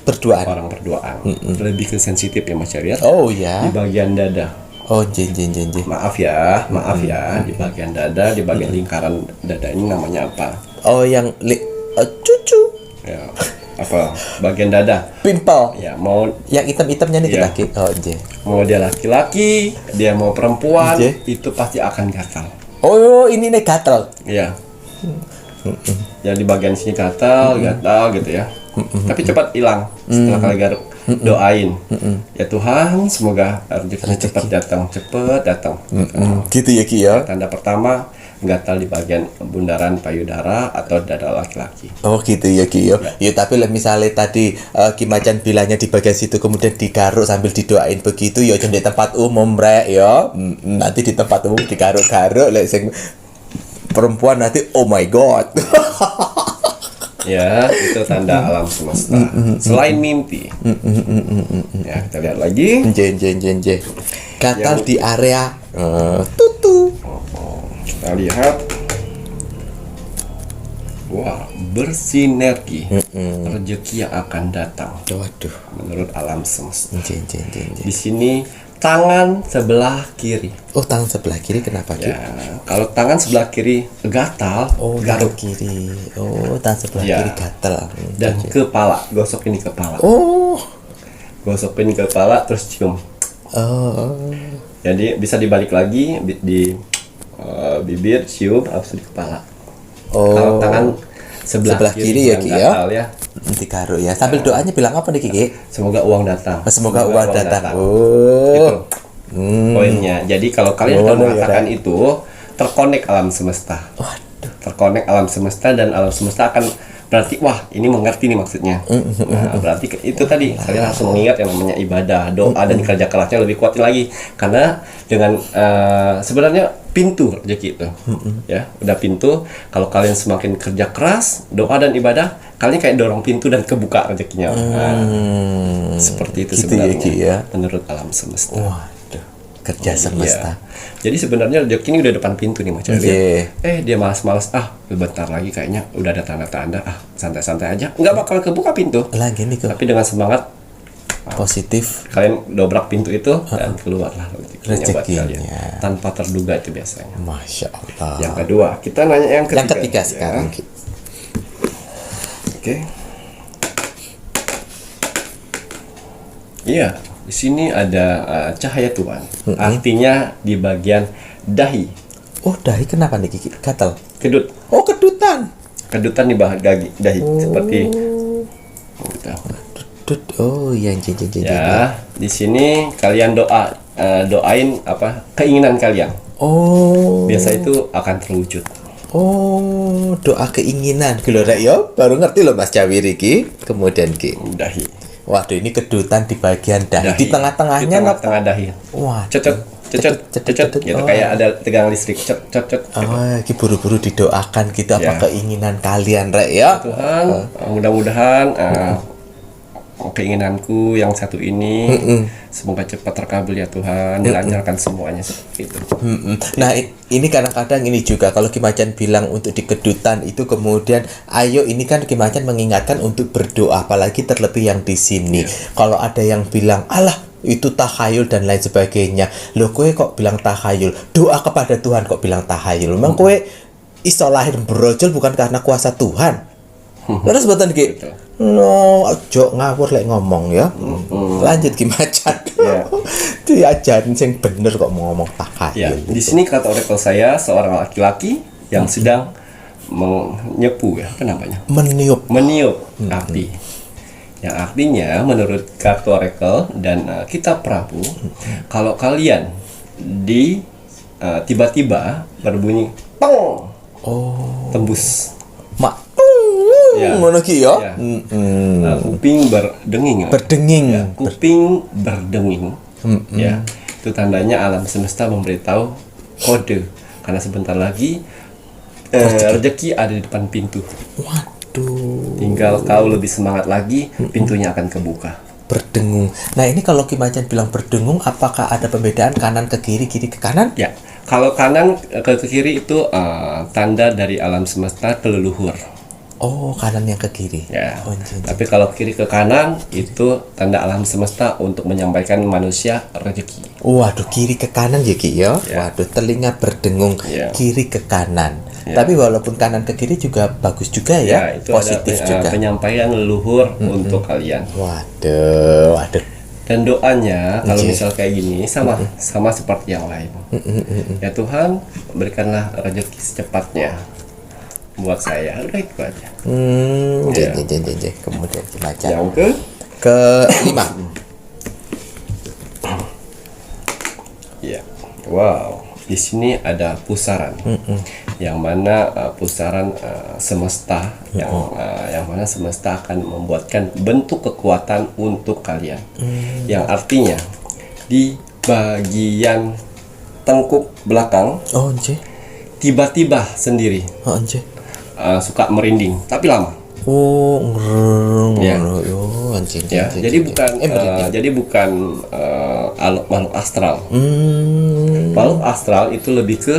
berduaan. Orang berduaan. Lebih ke sensitif ya Mas Syariat. Oh ya. Di bagian dada. Oh, jeng. Maaf ya, di bagian dada, di bagian lingkaran dada ini namanya apa? Oh, yang cucu. Ya, apa? Bagian dada. Pimple. Ya, mau Yang hitam-hitamnya nih Iya. laki. Oh, jeng. mau dia laki-laki, dia mau perempuan, Oke. itu pasti akan gatal. Oh, ini nih gatal. Ya. Ya di bagian sini gatal gitu ya. Tapi cepat hilang setelah kali garuk. Doain. Ya Tuhan, semoga rezekinya cepat datang. Gitu ya, Ki ya. Tanda pertama, gatal di bagian bundaran payudara atau dada laki-laki. Oh gitu ya Ki ya. Ya tapi misalnya tadi Ki Macan bilangnya di bagian situ kemudian digaruk sambil didoain begitu ya aja di tempat umum rek ya. Nanti di tempat umum digaruk-garuk lek sing perempuan nanti oh my god. Ya, itu tanda alam semesta. Selain mimpi. Ya, kita lihat lagi. Jen. Gatal di area tutu. Kita lihat. Wah, bersinergi. Rezeki yang akan datang Waduh. menurut alam semesta. Jen. Di sini tangan sebelah kiri. Oh, tangan sebelah kiri kenapa Ki? Ya, kalau tangan sebelah kiri gatal, Oh, garuk kiri. Oh, tangan sebelah Ya. kiri gatal. dan kepala, gosok ini kepala. Oh. Gosok ini kepala terus cium. Oh. Jadi bisa dibalik lagi di bibir, cium, habis itu di kepala. Kalau tangan sebelah kiri ya, yang Ki, ya. gatal ya. Digaruk ya. Sambil doanya bilang apa nih Kiki? Semoga uang datang. Semoga uang datang. Itu Oh. poinnya. Jadi kalau kalian sudah Oh, ya, mengatakan itu, terkonek alam semesta. Waduh. Terkonek alam semesta dan alam semesta akan berarti wah ini mengerti nih maksudnya. Nah, berarti itu tadi kalian harus mengingat yang namanya ibadah, doa dan kerja kerasnya lebih kuatin lagi karena dengan sebenarnya pintu rezeki itu. Ya, udah pintu. Kalau kalian semakin kerja keras, doa dan ibadah, kalian kayak dorong pintu dan kebuka rezekinya. Nah, seperti itu Gitu ya, sebenarnya Ki, ya. menurut alam semesta. Waduh. Kerja semesta. Iya. Jadi sebenarnya rezeki ini udah depan pintu nih macam Iya. dia malas-malas bentar lagi kayaknya udah ada tanda-tanda santai-santai aja nggak bakal kebuka pintu. Lah gini kok. Tapi dengan semangat Positif kalian dobrak pintu itu dan keluarlah rezekinya buat Rezekinya. kalian tanpa terduga itu biasanya. Masya Allah. Yang kedua kita nanya yang ketiga. Yang ketiga ya. sekarang Ki. Oke. Iya, di sini ada cahaya Tuhan. Artinya di bagian dahi, Oh, dahi kenapa nih Kiki? Gatal. kedut. Oh, kedutan. Kedutan di bagian dahi seperti gitu. Oh, iya jen. Ya, di sini kalian doain apa keinginan kalian. Oh. Biasa itu akan terwujud. Oh, doa keinginan. Gitu rek yo, baru ngerti loh Mas Jawiri Ki. Kemudian Ki. Dahi. Waduh, ini kedutan di bagian dahi. Di Di tengah-tengahnya tengah-tengah dahi. Wah. Cecet gitu. Kayak ada tegangan listrik. Cet. Oh, ini buru-buru didoakan gitu Ya. apa keinginan kalian rek ya. Tuhan, mudah-mudahan keinginanku yang satu ini semoga cepat terkabul ya Tuhan, dilancarkan semuanya seperti itu. Nah ini kadang-kadang ini juga kalau Ki Macan bilang untuk di kedutan itu kemudian ayo ini kan Ki Macan mengingatkan untuk berdoa apalagi terlebih yang di sini. Kalau ada yang bilang alah itu tahayul dan lain sebagainya. Loh kowe kok bilang tahayul? Doa kepada Tuhan kok bilang tahayul? Memang kowe iso lahir brojol bukan karena kuasa Tuhan. Terus betul Ki. No, ojo ngawur lek ngomong ya. Lanjut Ki Macan. Ya. Diajarin sing bener kok mau ngomong Ya, tahayul. di sini kata orakel saya seorang laki-laki yang sedang menyepu ya, apa namanya? Meniup api. Yang artinya menurut kartu orakel dan kitab Prabu, kalau kalian tiba-tiba berbunyi peng, tembus. Mak Ya. ngono ki ya. Ya. Kuping berdenging. Berdenging. Ya, kuping berdenging. Ya, itu tandanya alam semesta memberitahu kode karena sebentar lagi rezeki ada di depan pintu. Waduh, Tinggal kau lebih semangat lagi, pintunya akan kebuka. berdengung. Nah, ini kalau Ki Macan bilang berdengung, apakah ada pembedaan kanan ke kiri, kiri ke kanan? Ya, kalau kanan ke kiri itu tanda dari alam semesta ke leluhur. Oh, kanan yang ke kiri. Ya. Oh, anjing. Tapi kalau kiri ke kanan itu tanda alam semesta untuk menyampaikan manusia rezeki. Waduh, kiri ke kanan ya Ki ya. Ya. Waduh, telinga berdengung Ya. kiri ke kanan. Ya. Tapi walaupun kanan ke kiri juga bagus juga ya, Itu positif ada juga. penyampaian leluhur untuk kalian. Waduh, waduh. Dan doanya kalau Oke. misal kayak gini sama seperti yang lain. Ya Tuhan, berikanlah rezeki secepatnya buat saya. Udah itu aja. Ya. Kemudian dibaca Yang ke ke-5. ya. Wow. Di sini ada pusaran. Yang mana pusaran semesta yang mana semesta akan membuatkan bentuk kekuatan untuk kalian. Yang artinya di bagian tengkuk belakang Oh, anjir. tiba-tiba sendiri Oh, anjir. suka merinding tapi lama. Oh, Ya. oh, anjing. Ya, jadi bukan makhluk astral. Makhluk astral itu lebih ke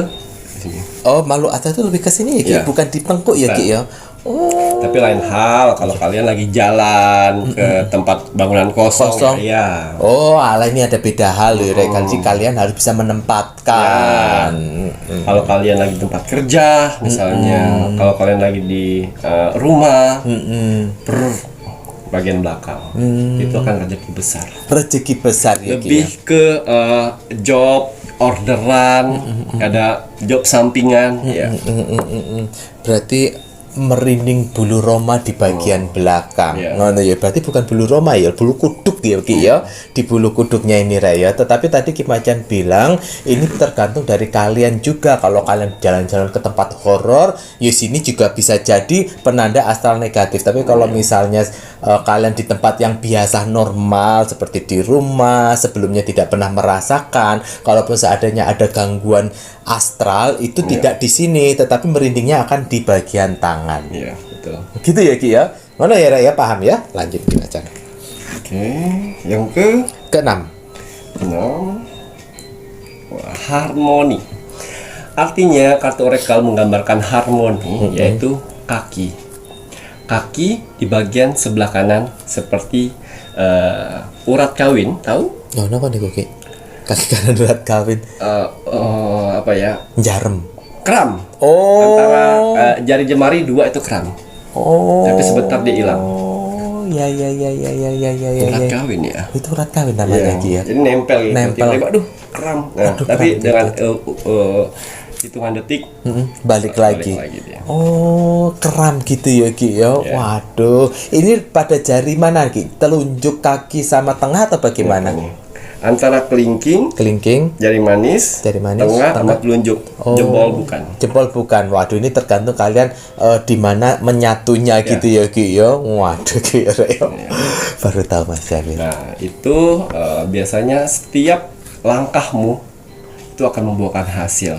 sini. Oh, makhluk atas itu lebih ke sini ya, Ki? Ya. Bukan di tengkuk ya, Ki ya? Oh, Tapi lain hal kalau kalian lagi jalan ke tempat bangunan kosong. Ya. oh, alah ini ada beda hal ya, Rek. Jadi kalian harus bisa menempatkan. Kalau kalian lagi di tempat kerja, misalnya, kalau kalian lagi di rumah, bagian belakang, itu akan rezeki besar. Rezeki besar ya, Ki. Lebih ke job orderan, ada job sampingan, ya. Berarti merinding bulu roma di bagian belakang. Iya. Ngono ya, berarti bukan bulu roma ya, bulu kuduk ya, Ki ya. Di bulu kuduknya ini Raya. Tetapi tadi Ki Macan bilang ini tergantung dari kalian juga. Kalau kalian jalan-jalan ke tempat horor, ya sini juga bisa jadi penanda astral negatif. Tapi kalau misalnya kalian di tempat yang biasa normal seperti di rumah, sebelumnya tidak pernah merasakan, kalaupun seadanya ada gangguan astral itu tidak di sini, tetapi merindingnya akan di bagian tangan. Iya, betul. Gitu ya Ki ya. Mana ya Raya, paham ya? Lanjut kita aja. Oke, yang ke Keenam. 6. Harmoni. Artinya kartu orakel menggambarkan harmoni, yaitu kaki. Kaki di bagian sebelah kanan seperti urat kawin, tahu? Oh, kenapa nih Ki? Kaki kanan urat kawin. Apa ya? Jarem. Kram. Oh. Antara jari jemari 2 itu kram. Oh. Tapi sebentar dia hilang. Oh, ya. Urat kawin ya. Itu urat kawin namanya Ki ya. Jadi nempel gitu. Nempel. Tiba-tiba aduh, kram. Nah, Aduh, tapi kram dengan hitungan detik Balik lagi. dia. Oh, kram gitu ya Ki ya. Waduh, ini pada jari mana Ki? Telunjuk kaki sama tengah atau bagaimana? Antara kelingking, Kelingking, jari manis, tengah, sama telunjuk. Jempol bukan. jempol bukan. Waduh, ini tergantung kalian di mana menyatunya gitu ya Ki ya. Waduh Ki ya. Baru tahu Mas Jamil. Nah, itu biasanya setiap langkahmu itu akan membuahkan hasil.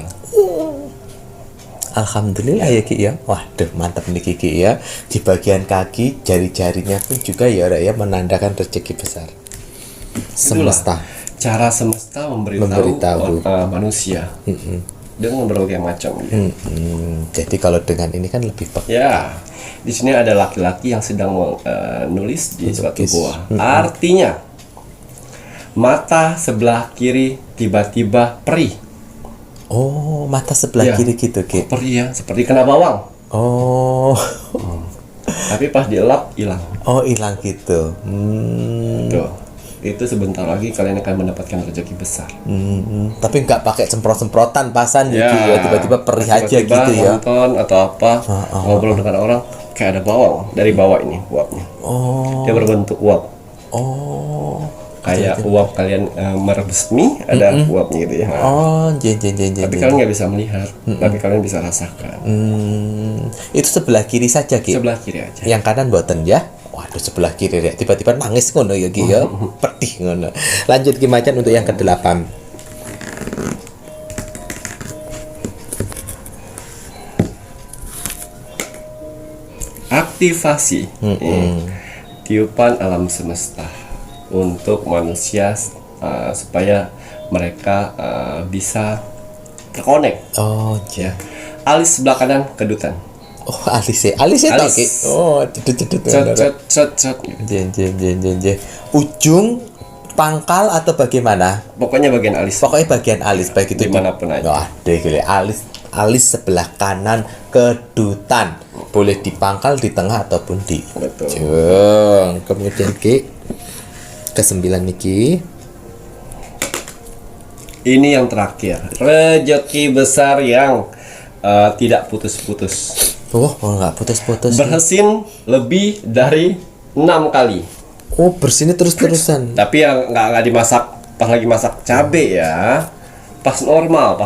Alhamdulillah ya Ki ya. Waduh, mantap nih Ki ya. Di bagian kaki jari-jarinya pun juga ya Rek ya menandakan rezeki besar. Semesta. Cara semesta memberitahu manusia dengan berbagai macam. Jadi kalau dengan ini kan lebih Ya, di sini ada laki-laki yang sedang nulis di suatu gua. Artinya, mata sebelah kiri tiba-tiba perih. Oh, mata sebelah Ya. kiri gitu Ki. Perih ya, seperti kena bawang. Oh. Tapi pas dielap hilang. Oh, hilang gitu. Tuh. Itu sebentar lagi kalian akan mendapatkan rezeki besar. Tapi nggak pakai semprot-semprotan pasan Ya, gitu ya. Tiba-tiba perih aja tiba-tiba gitu ya. nonton atau apa, ngobrol dengan orang kayak ada bawang dari bawah ini uapnya. Oh. Dia berbentuk uap. Oh. Kayak uap kalian merebus mie ada uapnya gitu ya. Nah, Oh, jen. tapi kalian nggak bisa melihat, tapi kalian bisa rasakan. Itu sebelah kiri saja Ki. Sebelah kiri aja. Yang kanan boten ya. Waduh, sebelah kiri ya. Tiba-tiba nangis ngono ya Ki ya. Pedih ngono. Lanjut Ki Macan untuk yang ke-8. Aktivasi tiupan alam semesta untuk manusia supaya mereka bisa terkonek. Oh, Ya, alis sebelah kanan kedutan. Oh, alis tok Alis. ki. Oh, cedut-cedut. Cet. Jen. Ujung pangkal atau bagaimana? Pokoknya bagian alis. Pokoknya bagian alis baik itu Dimanapun aja. Oh, ada gile. Alis sebelah kanan kedutan. Boleh dipangkal di tengah ataupun di Betul. ujung. Kemudian ki ke-9 niki. Ini yang terakhir. Rezeki besar yang tidak putus-putus. Oh, nggak putus-putus. Bersin lebih dari 6 kali. Oh, bersinnya terus-terusan. Tapi yang nggak dimasak pas lagi masak cabe ya. Pas normal.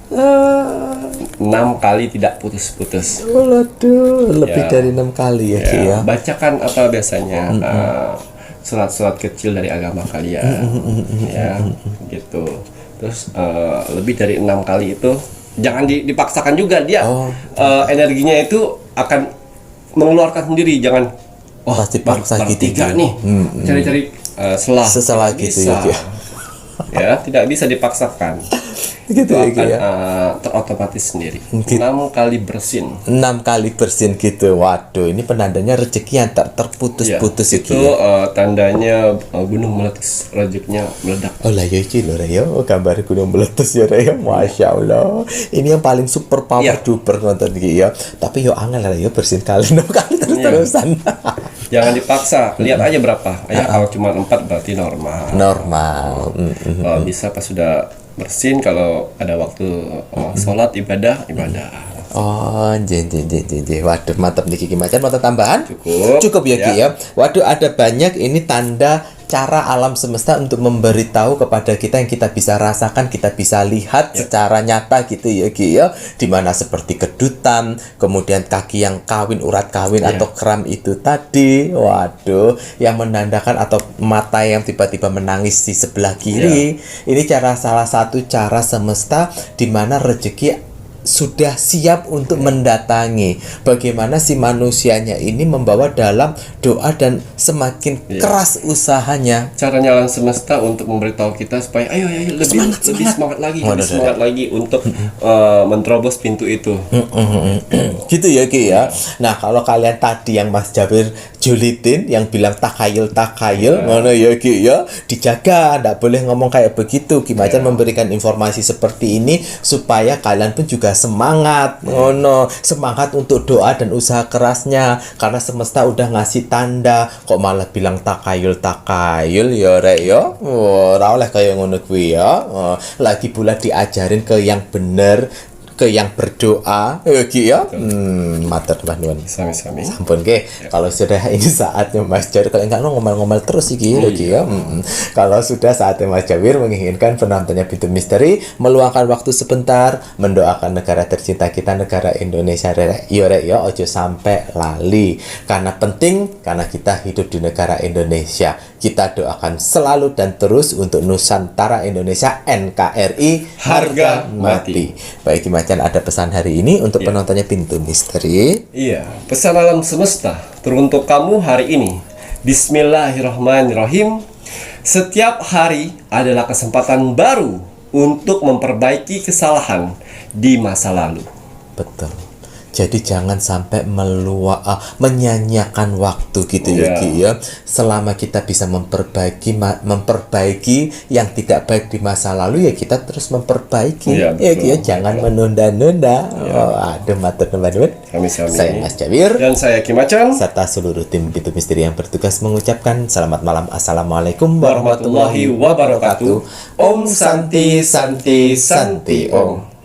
6 kali tidak putus-putus. Waduh, lebih Ya. dari 6 kali ya, Ki ya. Bacakan apa biasanya surat-surat kecil dari agama kalian, ya, gitu. Terus lebih dari 6 kali itu jangan dipaksakan juga dia. Energinya itu akan mengeluarkan sendiri. Jangan Pasti paksa baru gitu, 3 Ki. nih, cari-cari Sesalah Tidak gitu ya, bisa. Ki. Ya, tidak bisa dipaksakan. Gitu Itu ya, Ki akan ya. terotomatis sendiri. Gitu. 6 kali bersin. 6 kali bersin gitu. Waduh, ini penandanya rezeki yang tak terputus-putus itu gitu ya. tandanya gunung meletus, rezekinya meledak. Oh lah ya iki lho ya, gambar gunung meletus ya ya. Masya Allah. Ini yang paling super power Iya. duper nonton iki ya. Tapi yo angel lah ya bersin kali 6 kali terus-terusan. Jangan dipaksa, lihat aja berapa. Ya kalau cuma 4 berarti normal. Normal. Kalau bisa pas sudah bersin, kalau ada waktu sholat ibadah. Oh, jen. Waduh, mantap nih Kiki Macan. Mau tambahan? Cukup. Ya, Ki ya. Waduh, ada banyak ini tanda cara alam semesta untuk memberitahu kepada kita yang kita bisa rasakan, kita bisa lihat secara nyata gitu ya, Ki ya. Dimana seperti kedutan, kemudian kaki yang kawin, urat kawin atau kram itu tadi. Waduh, yang menandakan atau mata yang tiba-tiba menangis di sebelah kiri. Ini salah satu cara semesta dimana rezeki sudah siap untuk mendatangi. Bagaimana si manusianya ini membawa dalam doa dan semakin keras usahanya. Caranya alam semesta untuk memberitahu kita supaya ayo lebih semangat lagi, untuk menerobos pintu itu. Gitu ya, Ki ya. Nah, kalau kalian tadi yang Mas Jabir julitin yang bilang takayul ngono ya, Ki ya, dijaga, ndak boleh ngomong kayak begitu. Ki Macan memberikan informasi seperti ini supaya kalian pun juga semangat, semangat untuk doa dan usaha kerasnya, karena semesta udah ngasih tanda. Kok malah bilang takayul ya rek ya. Ora oleh kaya ngono kuwi ya. Lagi pula diajarin ke yang bener, ke yang berdoa ya, Ki ya. Matur nuwun. Sami-sami. Sampun ke, kalau sudah ini saatnya Mas Jawir, kalau enggak ngomel-ngomel terus iki lho, Ki ya. Kalau sudah saatnya Mas Jawir menginginkan penontonnya Pintu Misteri meluangkan waktu sebentar mendoakan negara tercinta kita, negara Indonesia rek ya, ojo sampai lali. Karena penting, karena kita hidup di negara Indonesia. Kita doakan selalu dan terus untuk Nusantara Indonesia, NKRI harga mati. Baik, Ki Macan, ada pesan hari ini untuk penontonnya Pintu Misteri. Iya, pesan alam semesta teruntuk kamu hari ini. Bismillahirrahmanirrahim. Setiap hari adalah kesempatan baru untuk memperbaiki kesalahan di masa lalu. Betul. Jadi jangan sampai menyanyiakan waktu gitu ya, Ki ya. Selama kita bisa memperbaiki yang tidak baik di masa lalu, ya kita terus memperbaiki. Ya, Ki ya, jangan menunda-nunda. Aduh, matur nuwun. Sami-sami. Saya Mas Jawir Dan saya Ki Macan. serta seluruh tim Pintu Misteri yang bertugas mengucapkan selamat malam. Assalamualaikum Warahmatullahi wabarakatuh. Om Santi Santi Santi Om.